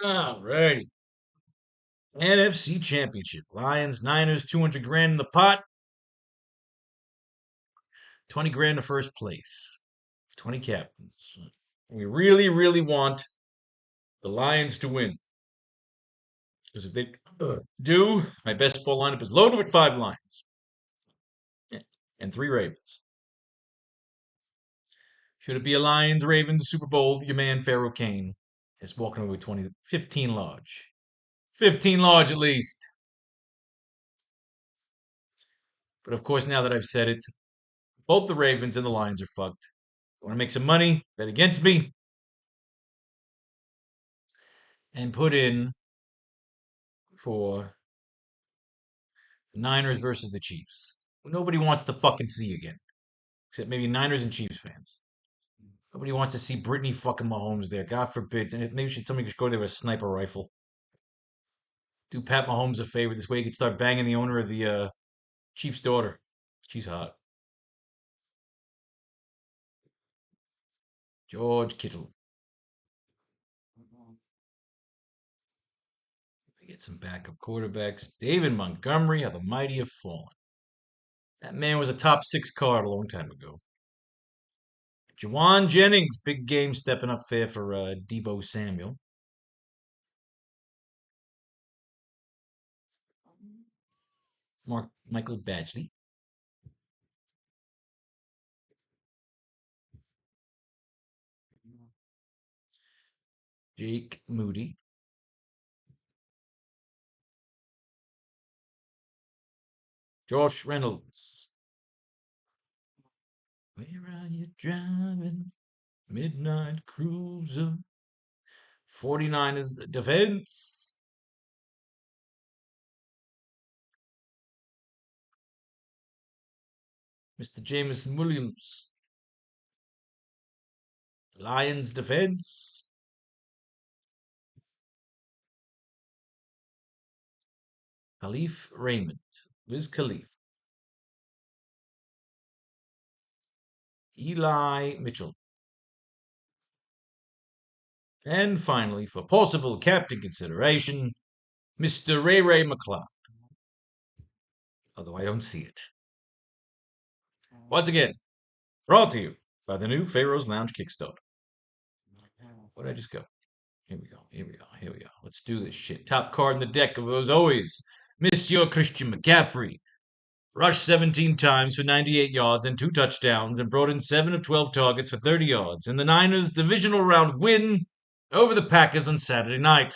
Alrighty. NFC Championship. Lions, Niners, 200 grand in the pot. 20 grand to first place. 20 captains. We really, really want the Lions to win. Because if they do, my best ball lineup is loaded with 5 Lions and 3 Ravens. Should it be a Lions Ravens Super Bowl, your man Faro Kane is walking away with 15 large. 15 large at least. But of course, now that I've said it, both the Ravens and the Lions are fucked. Want to make some money? Bet against me. And put in for the Niners versus the Chiefs. Nobody wants to fucking see again. Except maybe Niners and Chiefs fans. Nobody wants to see Brittany fucking Mahomes there. God forbid. And maybe somebody should go there with a sniper rifle. Do Pat Mahomes a favor. This way he could start banging the owner of the Chiefs' daughter. She's hot. George Kittle. We get some backup quarterbacks. David Montgomery, how the mighty have fallen. That man was a top 6 card a long time ago. Jawan Jennings, big game stepping up there for Debo Samuel. Michael Badgley. Jake Moody. Josh Reynolds. Where are you driving? Midnight Cruiser. 49ers defense. Mr. Jameson Williams. Lions defense. Khalif Raymond. Wiz Khalif. Eli Mitchell. And finally, for possible captain consideration, Mr. Ray McLeod. Although I don't see it. Once again, brought to you by the new Pharaoh's Lounge Kickstarter. Where did I just go? Here we go. Here we go. Here we go. Let's do this shit. Top card in the deck of those always. Monsieur Christian McCaffrey. Rushed 17 times for 98 yards and 2 touchdowns and brought in 7 of 12 targets for 30 yards in the Niners' divisional round win over the Packers on Saturday night.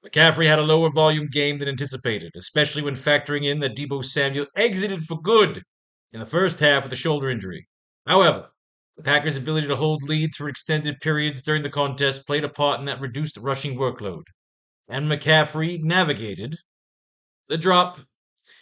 McCaffrey had a lower volume game than anticipated, especially when factoring in that Debo Samuel exited for good in the first half with a shoulder injury. However, the Packers' ability to hold leads for extended periods during the contest played a part in that reduced rushing workload, and McCaffrey navigated the drop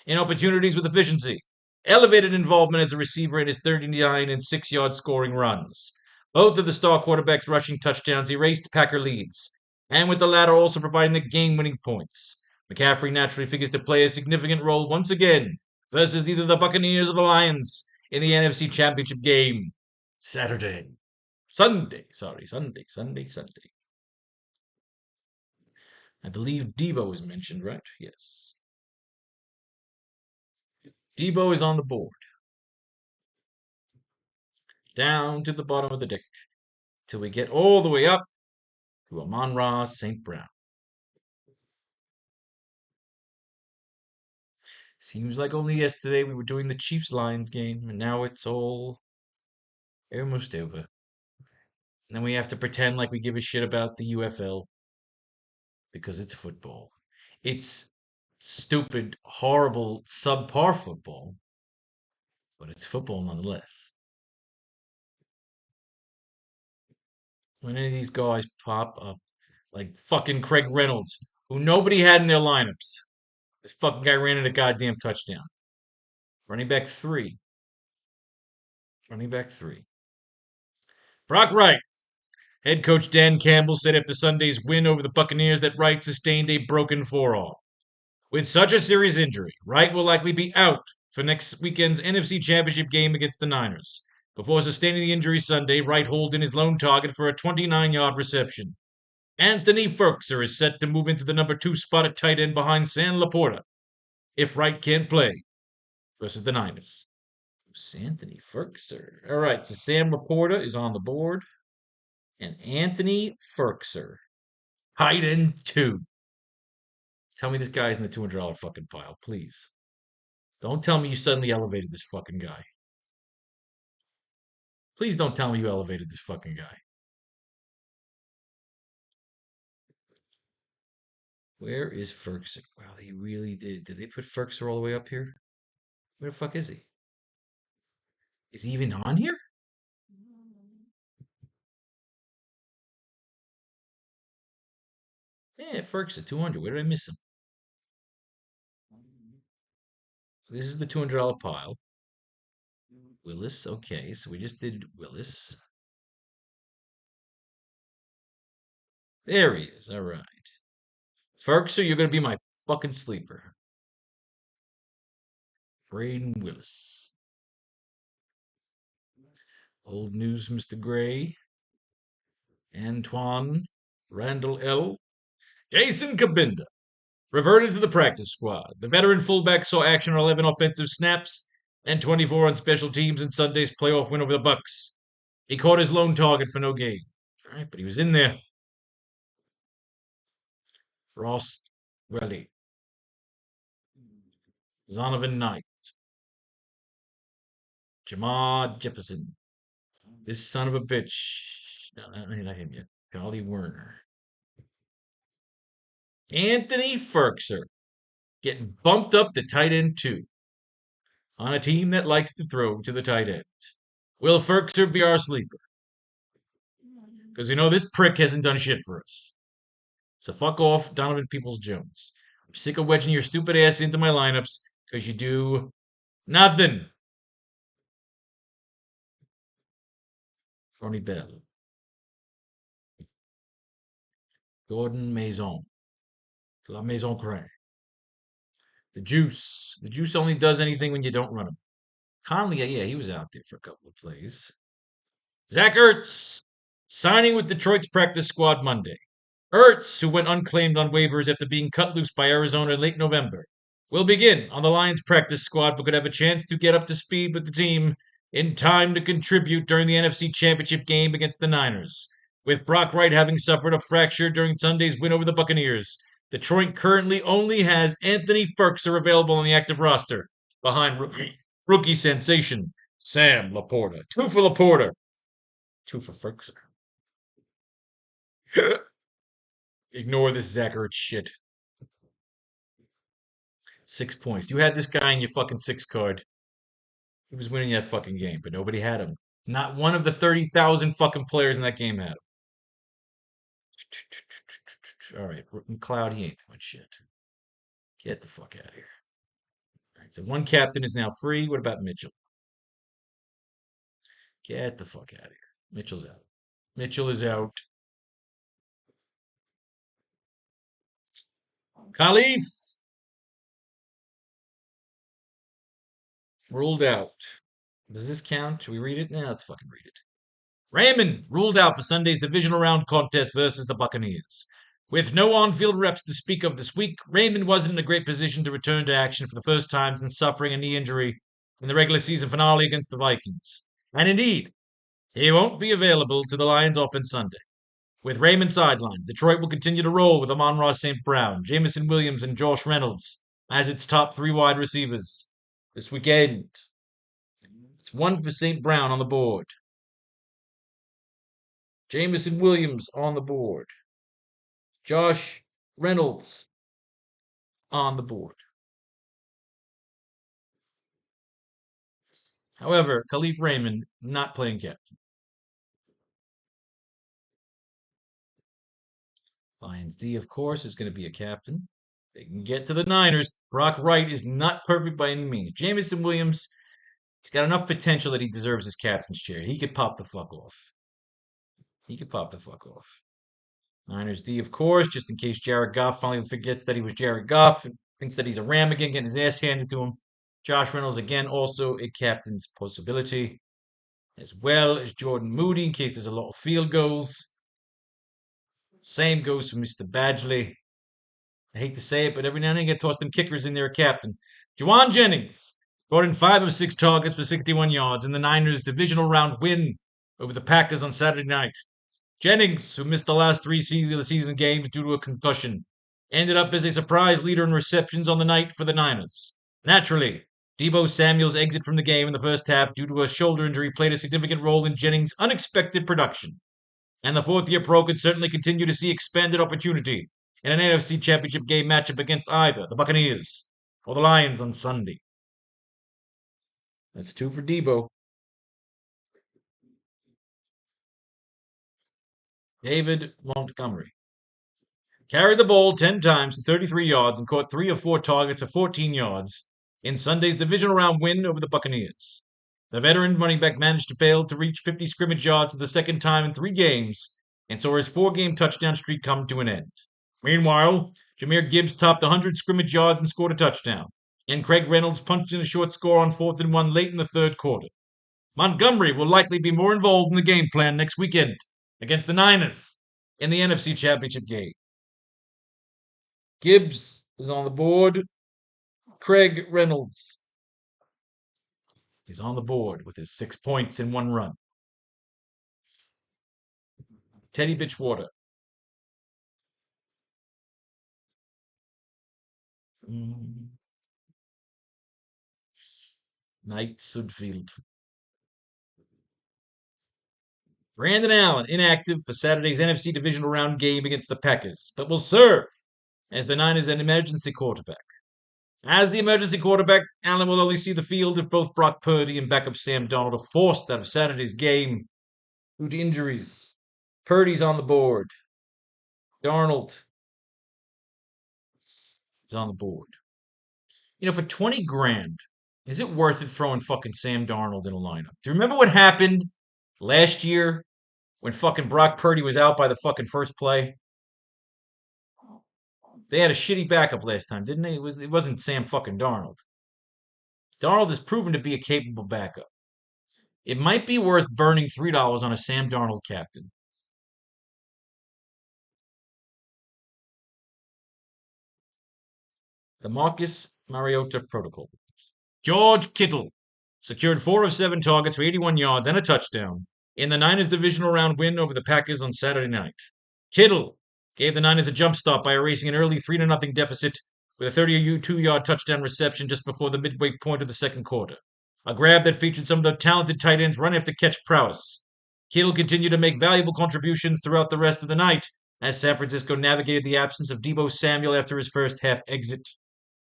in opportunities with efficiency, elevated involvement as a receiver in his 39 and 6-yard scoring runs. Both of the star quarterback's rushing touchdowns erased Packer leads, and with the latter also providing the game-winning points. McCaffrey naturally figures to play a significant role once again versus either the Buccaneers or the Lions in the NFC Championship game. Sunday. I believe Debo is mentioned, right? Yes. Debo is on the board. Down to the bottom of the deck till we get all the way up to Amon-Ra St. Brown. Seems like only yesterday we were doing the Chiefs-Lions game, and now it's all almost over. And then we have to pretend like we give a shit about the UFL because it's football. It's stupid, horrible, subpar football, but it's football nonetheless. When any of these guys pop up, like fucking Craig Reynolds, who nobody had in their lineups, this fucking guy ran in a goddamn touchdown. Running back 3. Brock Wright. Head coach Dan Campbell said after Sunday's win over the Buccaneers that Wright sustained a broken forearm. With such a serious injury, Wright will likely be out for next weekend's NFC Championship game against the Niners. Before sustaining the injury Sunday, Wright holed in his lone target for a 29-yard reception. Anthony Ferkser is set to move into the number 2 spot at tight end behind Sam Laporta if Wright can't play versus the Niners. Who's Anthony Ferkser? All right, so Sam Laporta is on the board. And Anthony Ferkser, tight end 2. Tell me this guy's in the $200 fucking pile, please. Don't tell me you suddenly elevated this fucking guy. Please don't tell me you elevated this fucking guy. Where is Ferkser? Wow, they really did. Did they put Ferkser all the way up here? Where the fuck is he? Is he even on here? Yeah, Ferkser, 200. Where did I miss him? This is the $200 pile. Willis, okay, so we just did Willis. There he is, all right. Ferkser, you're going to be my fucking sleeper. Braden Willis. Old news, Mr. Gray. Antoine Randall L. Jason Kabinda reverted to the practice squad. The veteran fullback saw action on 11 offensive snaps and 24 on special teams in Sunday's playoff win over the Bucks. He caught his lone target for no gain. All right, but he was in there. Ross Welly. Zonovan Knight. Jamar Jefferson. This son of a bitch. No, not him yet. Charlie Werner. Anthony Ferkser getting bumped up to tight end 2 on a team that likes to throw to the tight end. Will Ferkser be our sleeper? Because this prick hasn't done shit for us. So fuck off, Donovan Peoples-Jones. I'm sick of wedging your stupid ass into my lineups because you do nothing. Ronnie Bell. Gordon Maison. La Maison Crane. The Juice. The Juice only does anything when you don't run him. Conley, yeah, he was out there for a couple of plays. Zach Ertz, signing with Detroit's practice squad Monday. Ertz, who went unclaimed on waivers after being cut loose by Arizona in late November, will begin on the Lions practice squad but could have a chance to get up to speed with the team in time to contribute during the NFC Championship game against the Niners. With Brock Wright having suffered a fracture during Sunday's win over the Buccaneers, Detroit currently only has Anthony Ferkser available on the active roster, behind rookie sensation Sam Laporta. 2 for Laporta. 2 for Ferkser. Ignore this Zach Ertz shit. 6 points. You had this guy in your fucking 6 card. He was winning that fucking game, but nobody had him. Not one of the 30,000 fucking players in that game had him. All right, McLeod, he ain't doing shit. Get the fuck out of here. All right, so one captain is now free. What about Mitchell? Get the fuck out of here. Mitchell's out. Mitchell is out. Khalif ruled out. Does this count? Should we read it? Now let's fucking read it. Raymond ruled out for Sunday's divisional round contest versus the Buccaneers. With no on-field reps to speak of this week, Raymond wasn't in a great position to return to action for the first time since suffering a knee injury in the regular season finale against the Vikings. And indeed, he won't be available to the Lions offense Sunday. With Raymond sidelined, Detroit will continue to roll with Amon-Ra St. Brown, Jamison Williams, and Josh Reynolds as its top 3 wide receivers this weekend. It's 1 for St. Brown on the board. Jamison Williams on the board. Josh Reynolds on the board. However, Khalif Raymond not playing captain. Lions D, of course, is going to be a captain. They can get to the Niners. Brock Wright is not perfect by any means. Jamison Williams, he's got enough potential that he deserves his captain's chair. He could pop the fuck off. He could pop the fuck off. Niners D, of course, just in case Jared Goff finally forgets that he was Jared Goff and thinks that he's a Ram again, getting his ass handed to him. Josh Reynolds, again, also a captain's possibility, as well as Jordan Moody in case there's a lot of field goals. Same goes for Mr. Badgley. I hate to say it, but every now and then you get tossed them kickers in there, Captain. Juwan Jennings brought in 5 of 6 targets for 61 yards in the Niners' divisional round win over the Packers on Saturday night. Jennings, who missed the last 3 season games due to a concussion, ended up as a surprise leader in receptions on the night for the Niners. Naturally, Deebo Samuel's exit from the game in the first half due to a shoulder injury played a significant role in Jennings' unexpected production. And the fourth-year pro could certainly continue to see expanded opportunity in an NFC Championship game matchup against either the Buccaneers or the Lions on Sunday. That's 2 for Deebo. David Montgomery carried the ball 10 times to 33 yards and caught 3 of 4 targets for 14 yards in Sunday's divisional round win over the Buccaneers. The veteran running back managed to fail to reach 50 scrimmage yards for the second time in 3 games and saw his 4-game touchdown streak come to an end. Meanwhile, Jahmyr Gibbs topped 100 scrimmage yards and scored a touchdown, and Craig Reynolds punched in a short score on 4th and 1 late in the third quarter. Montgomery will likely be more involved in the game plan next weekend against the Niners in the NFC Championship game. Gibbs is on the board. Craig Reynolds is on the board with his 6 points in 1 run. Teddy Bitchwater. Knight Sudfield. Brandon Allen, inactive for Saturday's NFC Divisional Round game against the Packers, but will serve as the Niners' an emergency quarterback. As the emergency quarterback, Allen will only see the field if both Brock Purdy and backup Sam Darnold are forced out of Saturday's game due to injuries. Purdy's on the board. Darnold is on the board. For 20 grand, is it worth it throwing fucking Sam Darnold in a lineup? Do you remember what happened last year when fucking Brock Purdy was out by the fucking first play? They had a shitty backup last time, didn't they? It wasn't Sam fucking Darnold. Darnold has proven to be a capable backup. It might be worth burning $3 on a Sam Darnold captain. The Marcus Mariota Protocol. George Kittle secured 4 of 7 targets for 81 yards and a touchdown in the Niners' divisional round win over the Packers on Saturday night. Kittle gave the Niners a jump start by erasing an early 3-0 deficit with a 32-yard touchdown reception just before the midway point of the second quarter. A grab that featured some of the talented tight ends' run-after-catch prowess. Kittle continued to make valuable contributions throughout the rest of the night as San Francisco navigated the absence of Deebo Samuel after his first half exit.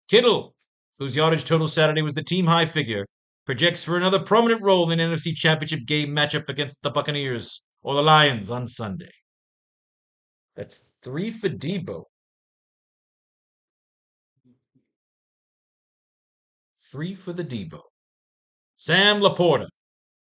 Kittle, whose yardage total Saturday was the team-high figure, projects for another prominent role in an NFC Championship game matchup against the Buccaneers or the Lions on Sunday. That's 3 for Deebo. 3 for the Deebo. Sam Laporta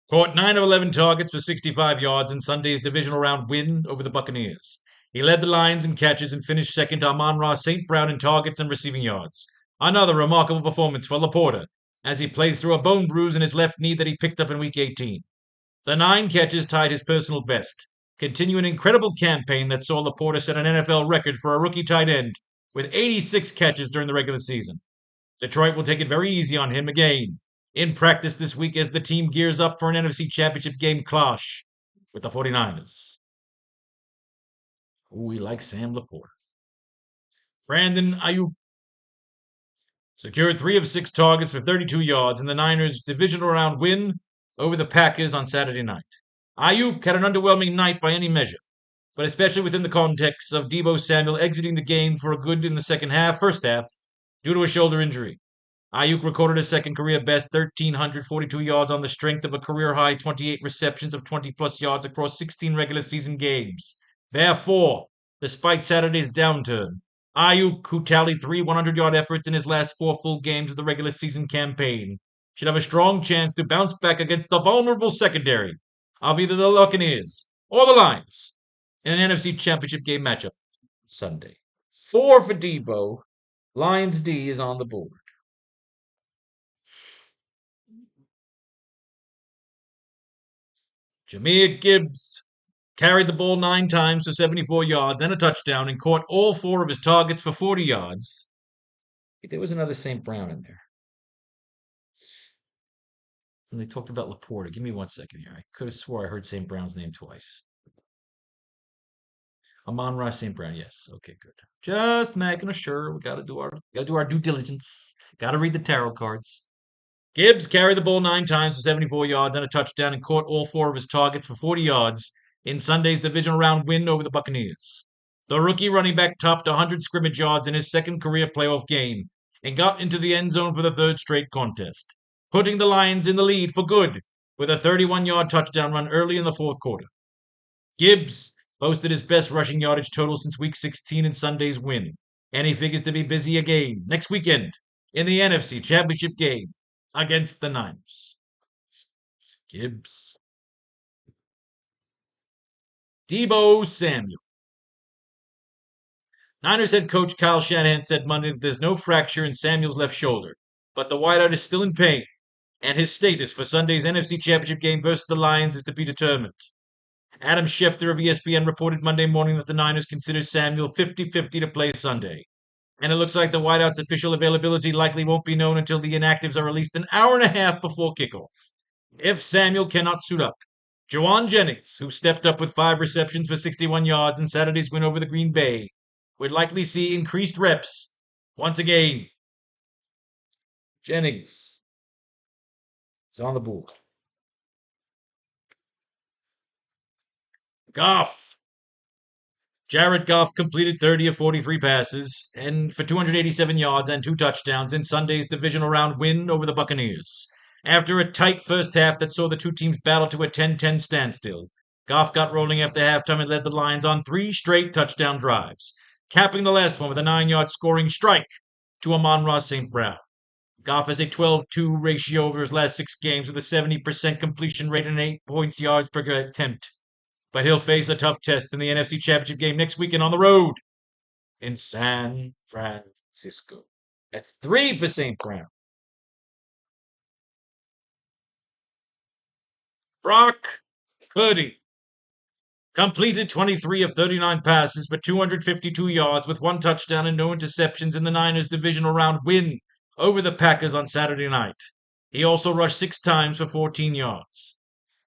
caught 9 of 11 targets for 65 yards in Sunday's divisional round win over the Buccaneers. He led the Lions in catches and finished second to Amon-Ra St. Brown in targets and receiving yards. Another remarkable performance for Laporta as he plays through a bone bruise in his left knee that he picked up in Week 18. The 9 catches tied his personal best, continue an incredible campaign that saw Laporta set an NFL record for a rookie tight end with 86 catches during the regular season. Detroit will take it very easy on him again in practice this week as the team gears up for an NFC Championship game clash with the 49ers. We like Sam Laporta. Brandon Ayuk secured 3 of 6 targets for 32 yards in the Niners' divisional round win over the Packers on Saturday night. Ayuk had an underwhelming night by any measure, but especially within the context of Deebo Samuel exiting the game for a good in the first half, due to a shoulder injury. Ayuk recorded a second career best 1,342 yards on the strength of a career high 28 receptions of 20-plus yards across 16 regular season games. Therefore, despite Saturday's downturn, Ayuk, who tallied 3 100-yard efforts in his last 4 full games of the regular season campaign, should have a strong chance to bounce back against the vulnerable secondary of either the Buccaneers or the Lions in an NFC Championship game matchup Sunday. 4 for Deebo. Lions D is on the board. Jahmyr Gibbs carried the ball 9 times for 74 yards and a touchdown and caught all 4 of his targets for 40 yards. There was another St. Brown in there. And they talked about Laporta. Give me 1 second here. I could have swore I heard St. Brown's name twice. Amon-Ra St. Brown, yes. Okay, good. Just making sure. We gotta do our due diligence. Gotta read the tarot cards. Gibbs carried the ball 9 times for 74 yards and a touchdown and caught all 4 of his targets for 40 yards in Sunday's divisional round win over the Buccaneers. The rookie running back topped 100 scrimmage yards in his second career playoff game and got into the end zone for the 3rd straight contest, putting the Lions in the lead for good with a 31-yard touchdown run early in the 4th quarter. Gibbs posted his best rushing yardage total since Week 16 in Sunday's win, and he figures to be busy again next weekend in the NFC Championship game against the Niners. Gibbs. Deebo Samuel. Niners head coach Kyle Shanahan said Monday that there's no fracture in Samuel's left shoulder, but the wideout is still in pain, and his status for Sunday's NFC Championship game versus the Lions is to be determined. Adam Schefter of ESPN reported Monday morning that the Niners consider Samuel 50-50 to play Sunday, and it looks like the wideout's official availability likely won't be known until the inactives are released an hour and a half before kickoff. If Samuel cannot suit up, Juwan Jennings, who stepped up with 5 receptions for 61 yards in Saturday's win over the Green Bay, would likely see increased reps once again. Jennings is on the board. Goff. Jared Goff completed 30 of 43 passes and for 287 yards and 2 touchdowns in Sunday's divisional round win over the Buccaneers. After a tight first half that saw the two teams battle to a 10-10 standstill, Goff got rolling after halftime and led the Lions on 3 straight touchdown drives, capping the last one with a 9-yard scoring strike to Amon-Ra St. Brown. Goff has a 12-2 ratio over his last 6 games with a 70% completion rate and 8 points yards per attempt. But he'll face a tough test in the NFC Championship game next weekend on the road in San Francisco. That's 3 for St. Brown. Brock Purdy completed 23 of 39 passes for 252 yards with 1 touchdown and no interceptions in the Niners' divisional round win over the Packers on Saturday night. He also rushed 6 times for 14 yards.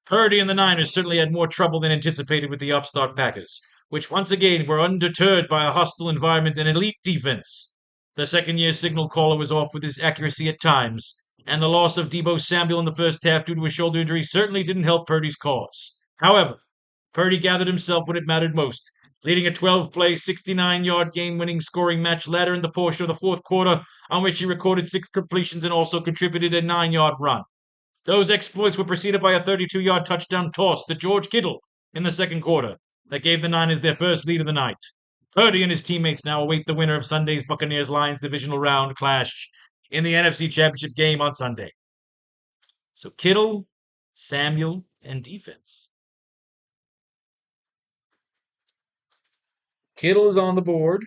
Purdy and the Niners certainly had more trouble than anticipated with the upstart Packers, which once again were undeterred by a hostile environment and elite defense. The second-year signal caller was off with his accuracy at times, and the loss of Deebo Samuel in the first half due to a shoulder injury certainly didn't help Purdy's cause. However, Purdy gathered himself when it mattered most, leading a 12-play, 69-yard game-winning scoring match later in the portion of the 4th quarter, on which he recorded 6 completions and also contributed a 9-yard run. Those exploits were preceded by a 32-yard touchdown toss to George Kittle in the 2nd quarter that gave the Niners their first lead of the night. Purdy and his teammates now await the winner of Sunday's Buccaneers-Lions divisional round clash in the NFC Championship game on Sunday. So Kittle, Samuel, and defense. Kittle is on the board.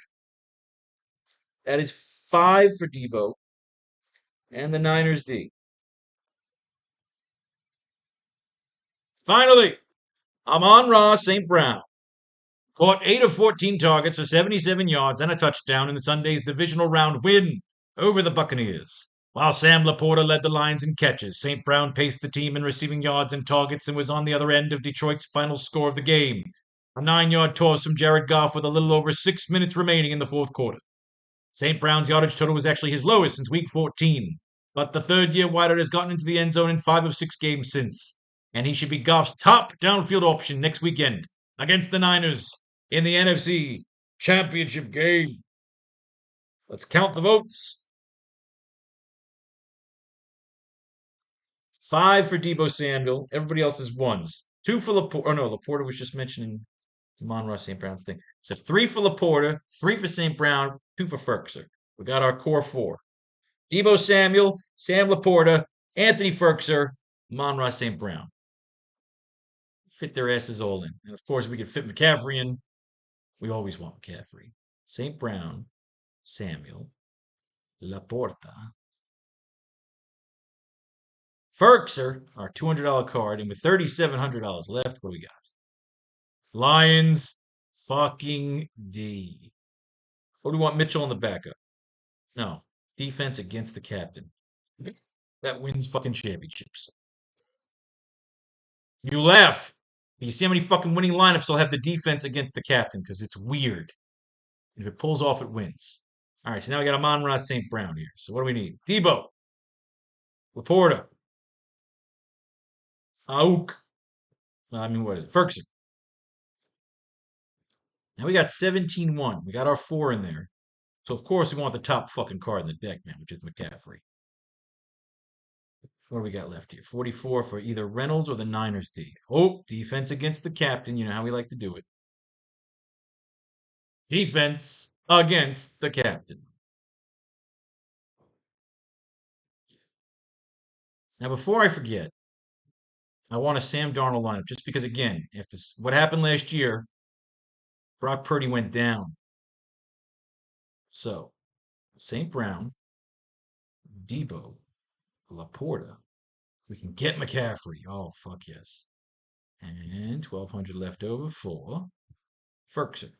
That is 5 for Deebo and the Niners D. Finally, Amon-Ra St. Brown caught 8 of 14 targets for 77 yards and a touchdown in the Sunday's divisional round win over the Buccaneers. While Sam Laporta led the Lions in catches, St. Brown paced the team in receiving yards and targets and was on the other end of Detroit's final score of the game, a 9-yard toss from Jared Goff with a little over 6 minutes remaining in the 4th quarter. St. Brown's yardage total was actually his lowest since Week 14, but the third-year wideout has gotten into the end zone in 5 of 6 games since, and he should be Goff's top downfield option next weekend against the Niners in the NFC Championship game. Let's count the votes. 5 for Deebo Samuel. Everybody else is 1s. 2 for Laporta. Oh, no, Laporta was just mentioning Amon-Ra St. Brown's thing. So 3 for Laporta, 3 for St. Brown, 2 for Ferkser. We got our core 4. Deebo Samuel, Sam Laporta, Anthony Ferkser, Amon-Ra St. Brown. Fit their asses all in. And of course, we can fit McCaffrey in. We always want McCaffrey. St. Brown, Samuel, Laporta, Ferkser, our $200 card, and with $3,700 left, what do we got? Lions fucking D. Or do we want Mitchell in the backup? No. Defense against the captain. That wins fucking championships. You laugh. You see how many fucking winning lineups will have the defense against the captain because it's weird. If it pulls off, it wins. All right, so now we got Amon-Ra St. Brown here. So what do we need? Debo. Laporta. Auk. What is it? Ferguson. Now we got 17-1. We got our 4 in there. So, of course, we want the top fucking card in the deck, man, which is McCaffrey. What do we got left here? 44 for either Reynolds or the Niners D. Oh, defense against the captain. You know how we like to do it. Defense against the captain. Now, before I forget, I want a Sam Darnold lineup just because, again, if this what happened last year, Brock Purdy went down. So, St. Brown, Debo, Laporta. We can get McCaffrey. Oh, fuck yes. And 1,200 left over for Ferguson.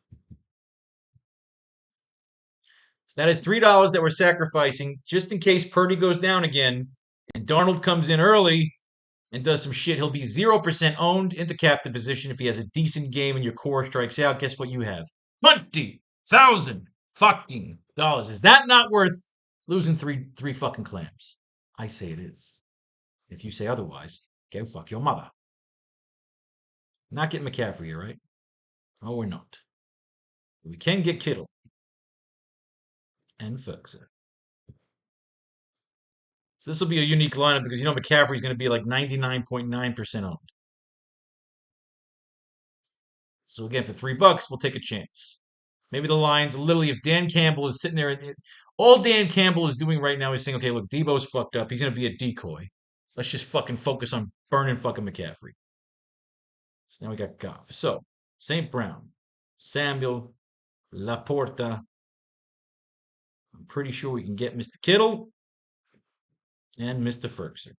So that is $3 that we're sacrificing just in case Purdy goes down again and Darnold comes in early and does some shit. He'll be 0% owned into captain position if he has a decent game and your core strikes out. Guess what you have? 20,000 fucking dollars. Is that not worth losing three fucking clams? I say it is. If you say otherwise, go fuck your mother. Not getting McCaffrey here, right? Oh, we're not. We can get Kittle and Ferguson. So this will be a unique lineup because you know McCaffrey's going to be like 99.9% owned. So again, for $3, we'll take a chance. Maybe the Lions, literally, if Dan Campbell is sitting there, all Dan Campbell is doing right now is saying, okay, look, Debo's fucked up. He's going to be a decoy. Let's just fucking focus on burning fucking McCaffrey. So now we got Goff. So, St. Brown, Samuel, Laporta. I'm pretty sure we can get Mr. Kittle and Mr. Ferguson.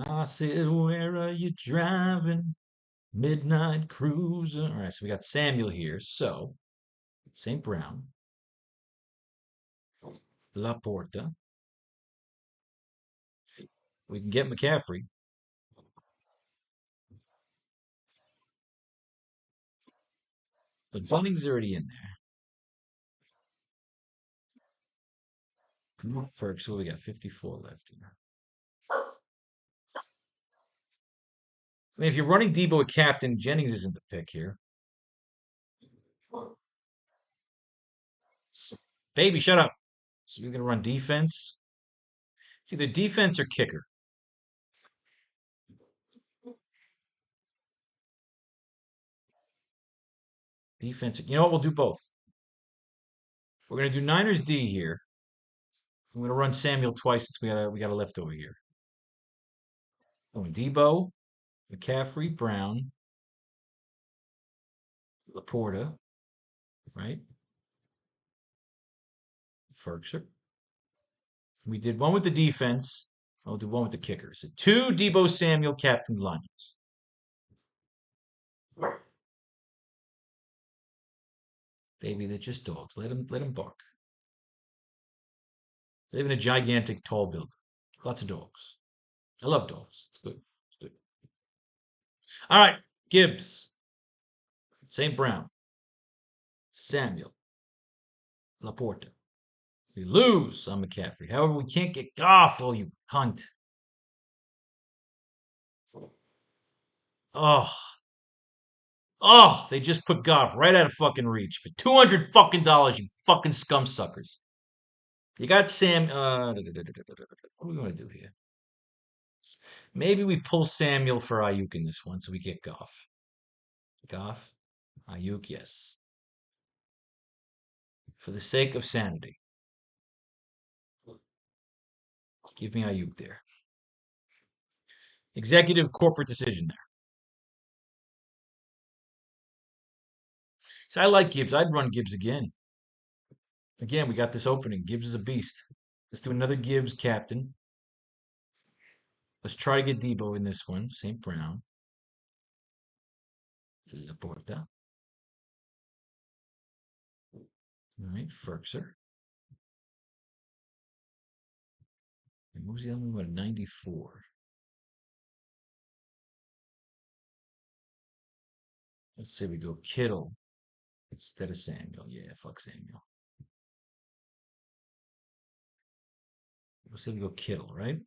I said, where are you driving? Midnight cruiser. All right, so we got Samuel here. So, St. Brown, Laporta. We can get McCaffrey. But Bunning's already in there. Ferguson, what we got? 54 left here. I mean, if you're running Debo at captain, Jennings isn't the pick here. Baby, shut up. So we're going to run defense. It's either defense or kicker. Defense. You know what? We'll do both. We're going to do Niners D here. I'm going to run Samuel twice since we got a leftover here. Going Debo, McCaffrey, Brown, Laporta, right? Ferguson. We did one with the defense. I'll do one with the kickers. So 2 Debo Samuel captain lineups. Baby, they're just dogs. Let them bark. They live in a gigantic tall building. Lots of dogs. I love dogs. It's good. It's good. All right, Gibbs, St. Brown, Samuel, Laporta. We lose on McCaffrey. However, we can't get Goff. Oh, you cunt. Oh, they just put Goff right out of fucking reach for $200 fucking dollars, you fucking scum suckers. You got Sam. What are we going to do here? Maybe we pull Samuel for Ayuk in this one so we get Goff. Goff, Ayuk, yes. For the sake of sanity. Give me Ayuk there. Executive corporate decision there. So I like Gibbs. I'd run Gibbs again. Again, we got this opening. Gibbs is a beast. Let's do another Gibbs captain. Let's try to get Debo in this one. St. Brown. Laporta. All right, Ferkser. And what was the other one? What, 94? Let's say we go Kittle instead of Samuel. Yeah, fuck Samuel. Let's say we go Kittle, right?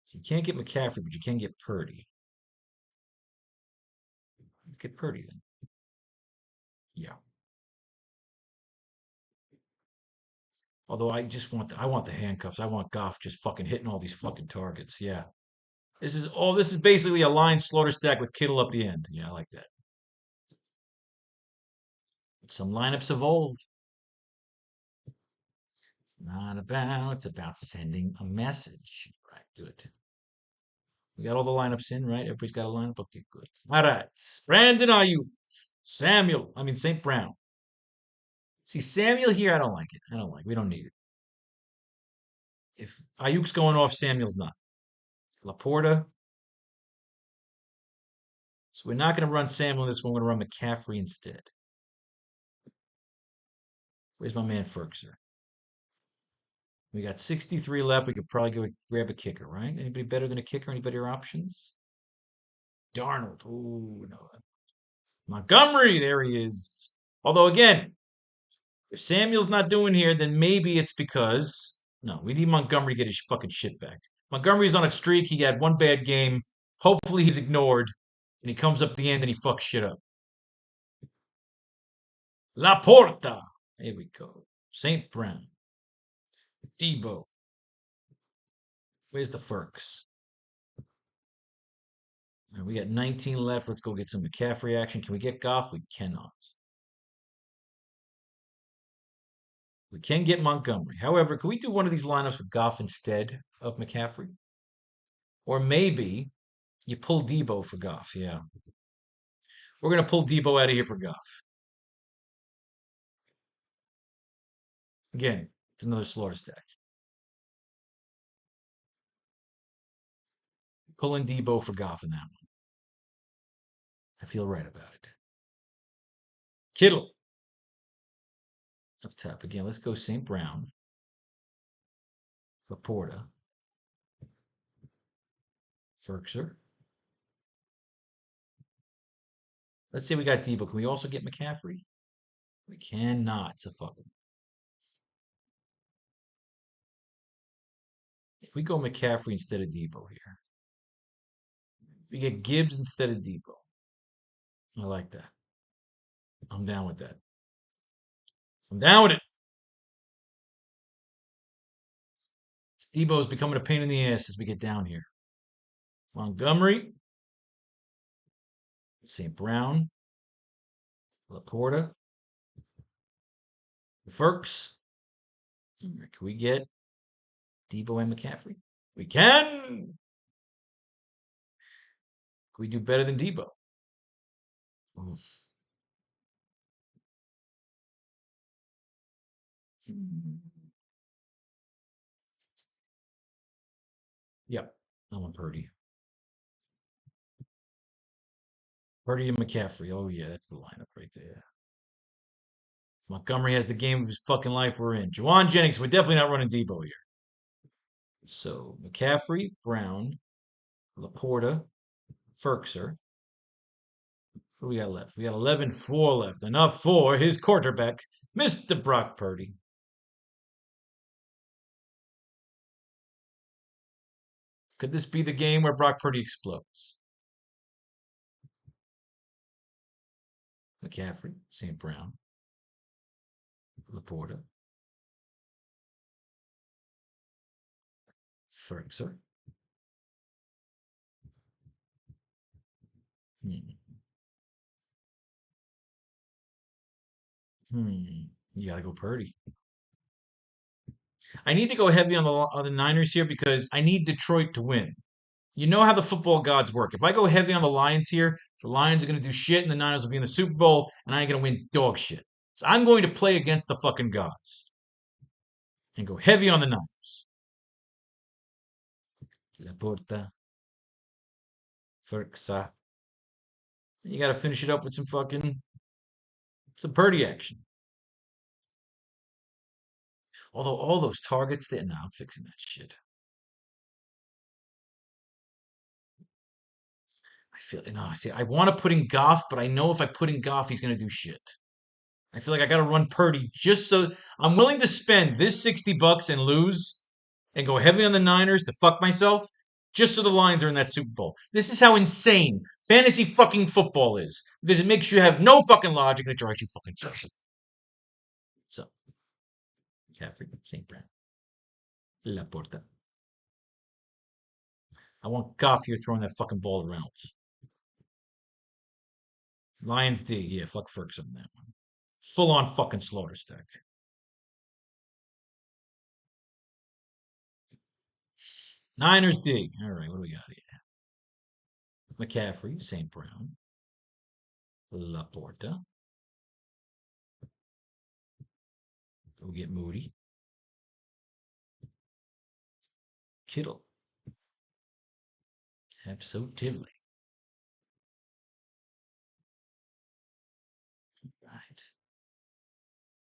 So you can't get McCaffrey, but you can get Purdy. Let's get Purdy then. Yeah. Although I want the handcuffs. I want Goff just fucking hitting all these fucking targets. Yeah. This is basically a line slaughter stack with Kittle up the end. Yeah, I like that. Some lineups evolve. It's about sending a message. Right, good. We got all the lineups in, right? Everybody's got a lineup. Okay, good. All right. Brandon Ayuk. St. Brown. See, Samuel here, I don't like it. We don't need it. If Ayuk's going off, Samuel's not. Laporta. So we're not going to run Samuel in this one. We're going to run McCaffrey instead. Where's my man Ferkser? We got 63 left. We could probably go grab a kicker, right? Anybody better than a kicker? Any better options? Darnold. Oh, no. Montgomery. There he is. Although, again, if Samuel's not doing here, then maybe it's because no, we need Montgomery to get his fucking shit back. Montgomery's on a streak. He had one bad game. Hopefully he's ignored, and he comes up the end and he fucks shit up. La Porta. Here we go. St. Brown. Debo. Where's the Ferks? Right, we got 19 left. Let's go get some McCaffrey action. Can we get Goff? We cannot. We can get Montgomery. However, can we do one of these lineups with Goff instead of McCaffrey? Or maybe you pull Debo for Goff. Yeah. We're going to pull Debo out of here for Goff. Again, it's another slaughter stack. Pulling Debo for Goff in that one. I feel right about it. Kittle. Up top again. Let's go St. Brown. Laporta. Ferkser. Let's say we got Debo. Can we also get McCaffrey? We cannot. So fuck him. If we go McCaffrey instead of Debo here, we get Gibbs instead of Debo. I like that. I'm down with that. I'm down with it. Debo's becoming a pain in the ass as we get down here. Montgomery. St. Brown. Laporta. Ferks. Can we get Debo and McCaffrey? We can. Can we do better than Debo? Oof. Yep. I want Purdy. Purdy and McCaffrey. Oh, yeah, that's the lineup right there. Montgomery has the game of his fucking life we're in. Juwan Jennings, we're definitely not running Debo here. So McCaffrey, Brown, Laporta, Ferkser. What do we got left? We got 11-4 left. Enough for his quarterback, Mr. Brock Purdy. Could this be the game where Brock Purdy explodes? McCaffrey, St. Brown, Laporta, Ferkser. You got to go Purdy. I need to go heavy on the Niners here because I need Detroit to win. You know how the football gods work. If I go heavy on the Lions here, the Lions are going to do shit and the Niners will be in the Super Bowl and I ain't going to win dog shit. So I'm going to play against the fucking gods and go heavy on the Niners. Laporta, Ferksa. You got to finish it up with some Purdy action. Although all those targets there, nah, I'm fixing that shit. I feel, no, see, I want to put in Goff, but I know if I put in Goff, he's going to do shit. I feel like I got to run Purdy just so I'm willing to spend this $60 and lose and go heavy on the Niners to fuck myself just so the Lions are in that Super Bowl. This is how insane fantasy fucking football is because it makes you have no fucking logic and it drives you fucking crazy. So, Caffrey, St. Brown, Laporta. I want Goff here throwing that fucking ball around. Lions D, yeah, fuck Ferguson on that one. Full on fucking slaughter stack. Niners D. All right, what do we got here? McCaffrey, St. Brown, Laporta. Go get Moody. Kittle. Absolutely. Right.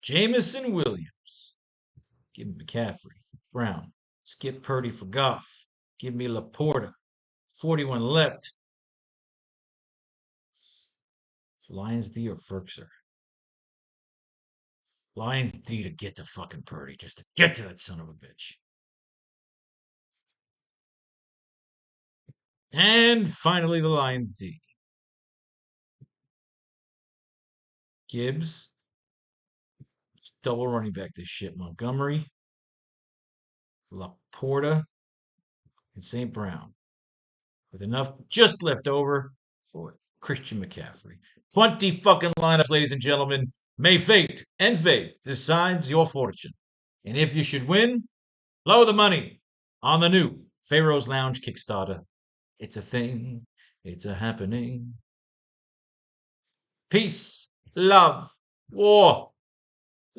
Jameson Williams. Give me McCaffrey. Brown. Skip Purdy for Goff. Give me Laporta. 41 left. Lions D or Ferkser? Lions D to get to fucking Purdy, just to get to that son of a bitch. And finally, the Lions D. Gibbs. Double running back this shit. Montgomery. Laporta. And St. Brown. With enough just left over for Christian McCaffrey. 20 fucking lineups, ladies and gentlemen. May fate and faith decides your fortune. And if you should win, blow the money on the new Pharaoh's Lounge Kickstarter. It's a thing. It's a happening. Peace, love, war.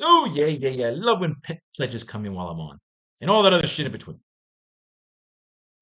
Oh, yeah. Love when pledges come in while I'm on. And all that other shit in between.